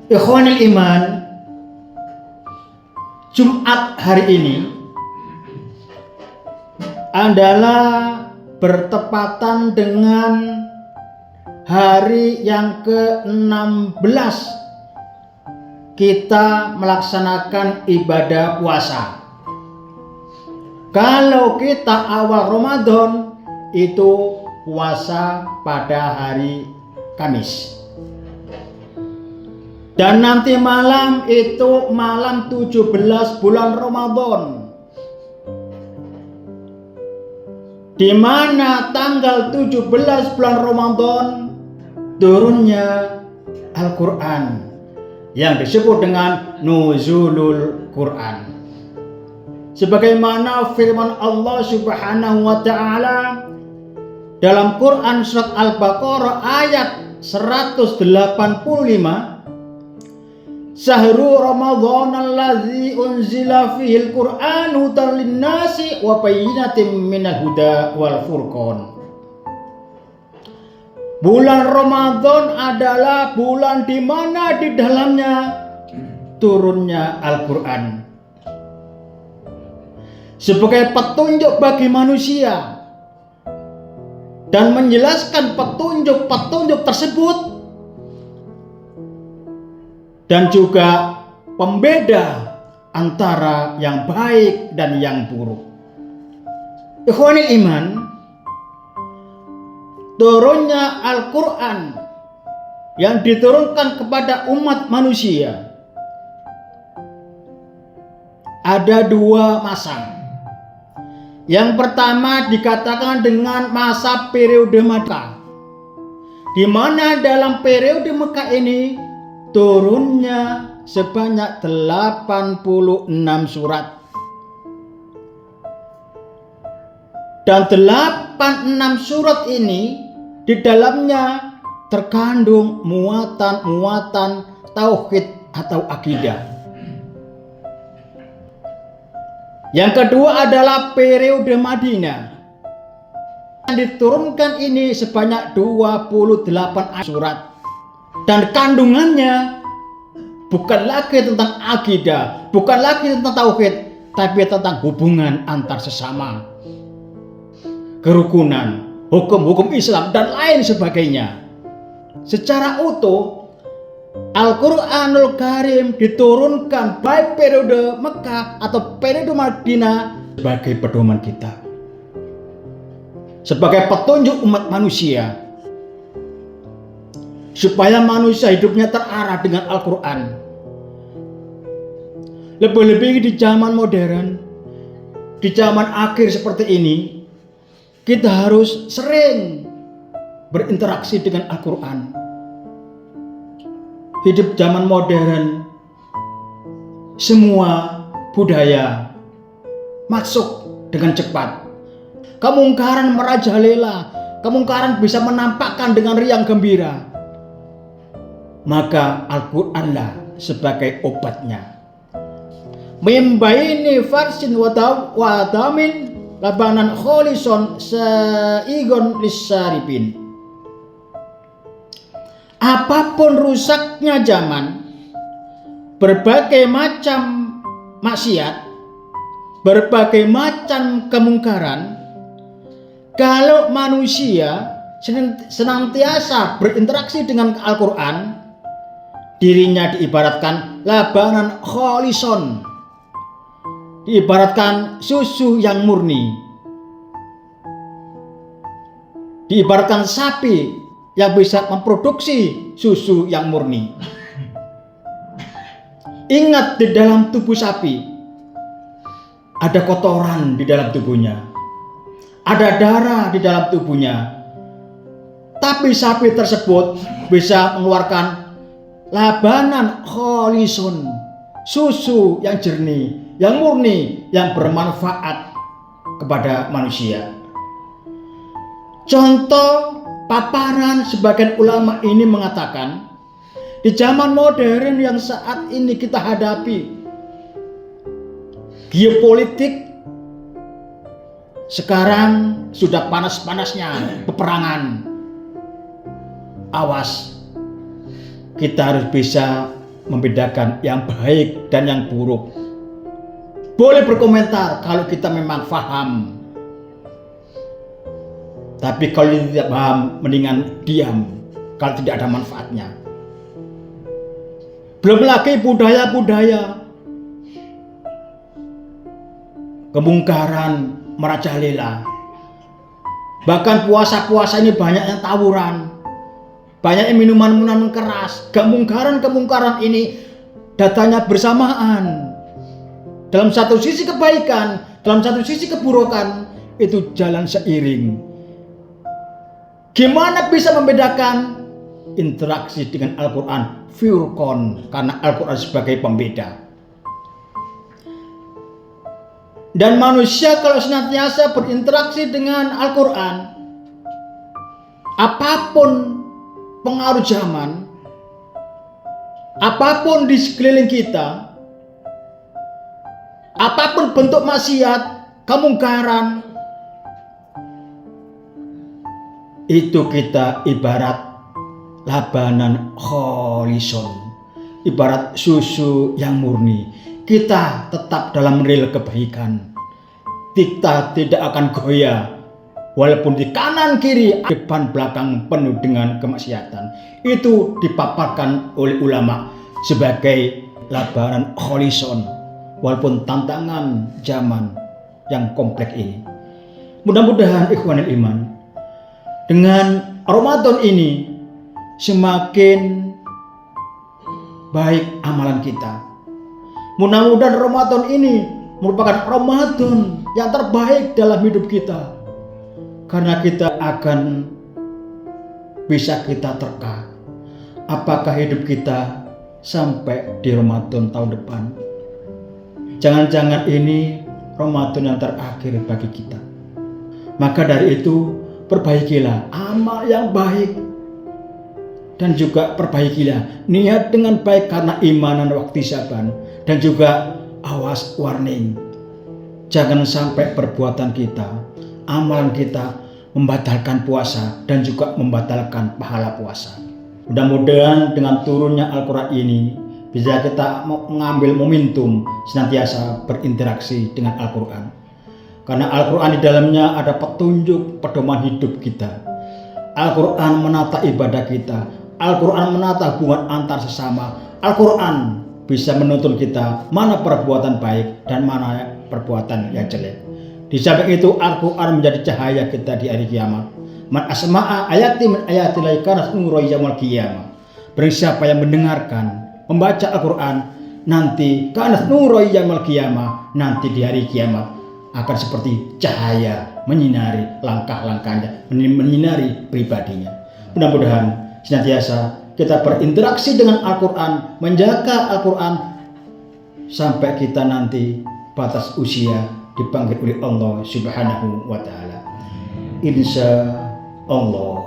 Ikhwanil iman, Jumat hari ini adalah bertepatan dengan hari yang ke-16 kita melaksanakan ibadah puasa. Kalau kita awal Ramadan itu puasa pada hari Kamis. Dan nanti malam itu malam 17 bulan Ramadan, di mana tanggal 17 bulan Ramadan turunnya Al-Quran yang disebut dengan Nuzulul Quran. Sebagaimana firman Allah Subhanahu wa Ta'ala dalam Quran surat Al-Baqarah ayat 185, Sahru Ramadhan alladzi unzila fihil Qur'an hudan linnasi wa bayyinatin minal huda wal furqan. Bulan Ramadan adalah bulan di mana di dalamnya turunnya Al-Qur'an sebagai petunjuk bagi manusia dan menjelaskan petunjuk-petunjuk tersebut dan juga pembeda antara yang baik dan yang buruk. Ikhwanil iman, turunnya Al-Quran yang diturunkan kepada umat manusia ada dua masa. Yang pertama dikatakan dengan masa periode Makkah, di mana dalam periode Makkah ini turunnya sebanyak 86 surat. Dan 86 surat ini di dalamnya terkandung muatan-muatan tauhid atau akidah. Yang kedua adalah periode Madinah. Yang diturunkan ini sebanyak 28 surat. Dan kandungannya bukan lagi tentang akidah, bukan lagi tentang tauhid, tapi tentang hubungan antar sesama, kerukunan, hukum-hukum Islam, dan lain sebagainya. Secara utuh, Al-Quranul Karim diturunkan baik periode Mekah atau periode Madinah sebagai pedoman kita, sebagai petunjuk umat manusia, supaya manusia hidupnya terarah dengan Al-Quran. Lebih-lebih di zaman modern, di zaman akhir seperti ini, kita harus sering berinteraksi dengan Al-Quran. Hidup zaman modern, semua budaya masuk dengan cepat. Kemungkaran merajalela, kemungkaran bisa menampakkan dengan riang gembira. Maka Al-Quranlah sebagai obatnya. Mimbaini farsin wadamin labanan kholison saigon lissaribin. Apapun rusaknya zaman, berbagai macam maksiat, berbagai macam kemungkaran, kalau manusia senantiasa berinteraksi dengan Al-Quran, dirinya diibaratkan labanan kholison, diibaratkan susu yang murni, diibaratkan sapi yang bisa memproduksi susu yang murni. Ingat, di dalam tubuh sapi ada kotoran di dalam tubuhnya, ada darah di dalam tubuhnya, tapi sapi tersebut bisa mengeluarkan labanan kholison, susu yang jernih, yang murni, yang bermanfaat kepada manusia. Contoh paparan sebagian ulama ini mengatakan, di zaman modern yang saat ini kita hadapi, geopolitik sekarang sudah panas-panasnya peperangan. Awas, kita harus bisa membedakan yang baik dan yang buruk. Boleh berkomentar kalau kita memang paham. Tapi kalau tidak paham, mendingan diam kalau tidak ada manfaatnya. Belum lagi budaya-budaya kemungkaran merajalela. Bahkan puasa-puasa ini banyak yang tawuran, banyak yang minuman-minuman keras. Kemungkaran ini datanya bersamaan. Dalam satu sisi kebaikan, dalam satu sisi keburukan, itu jalan seiring. Gimana bisa membedakan? Interaksi dengan Al-Quran, Furqan, karena Al-Quran sebagai pembeda. Dan manusia kalau senantiasa berinteraksi dengan Al-Quran, apapun pengaruh zaman, apapun di sekeliling kita, apapun bentuk maksiat, kemungkaran, itu kita ibarat labanan kholison, ibarat susu yang murni. Kita tetap dalam rel kebaikan. Kita tidak akan goyah walaupun di kanan kiri, depan belakang penuh dengan kemaksiatan. Itu dipaparkan oleh ulama sebagai labanan kholison walaupun tantangan zaman yang kompleks ini. Mudah-mudahan ikhwanul iman, dengan Ramadan ini semakin baik amalan kita. Mudah-mudahan Ramadan ini merupakan Ramadan yang terbaik dalam hidup kita, karena kita akan bisa kita terka apakah hidup kita sampai di Ramadan tahun depan. Jangan-jangan ini Ramadan yang terakhir bagi kita. Maka dari itu, perbaikilah amal yang baik, dan juga perbaikilah niat dengan baik karena imanan waktu saban. Dan juga awas, warning, jangan sampai perbuatan kita, amalan kita membatalkan puasa dan juga membatalkan pahala puasa. Mudah-mudahan dengan turunnya Al-Quran ini bisa kita mengambil momentum senantiasa berinteraksi dengan Al-Quran. Karena Al-Quran di dalamnya ada petunjuk pedoman hidup kita. Al-Quran menata ibadah kita. Al-Quran menata hubungan antar sesama. Al-Quran bisa menuntun kita mana perbuatan baik dan mana perbuatan yang jelek. Di samping itu, Al-Quran menjadi cahaya kita di hari kiamat. Man asma'a ayati min ayati la kana nuru yaumil qiyamah. Barang siapa yang mendengarkan, membaca Al-Quran, nanti kana nuru yaumil qiyamah, nanti di hari kiamat akan seperti cahaya menyinari langkah-langkahnya, menyinari pribadinya. Mudah-mudahan senantiasa kita berinteraksi dengan Al-Quran, menjaga Al-Quran sampai kita nanti batas usia dipanggil oleh Allah Subhanahu wa Ta'ala. Insya Allah.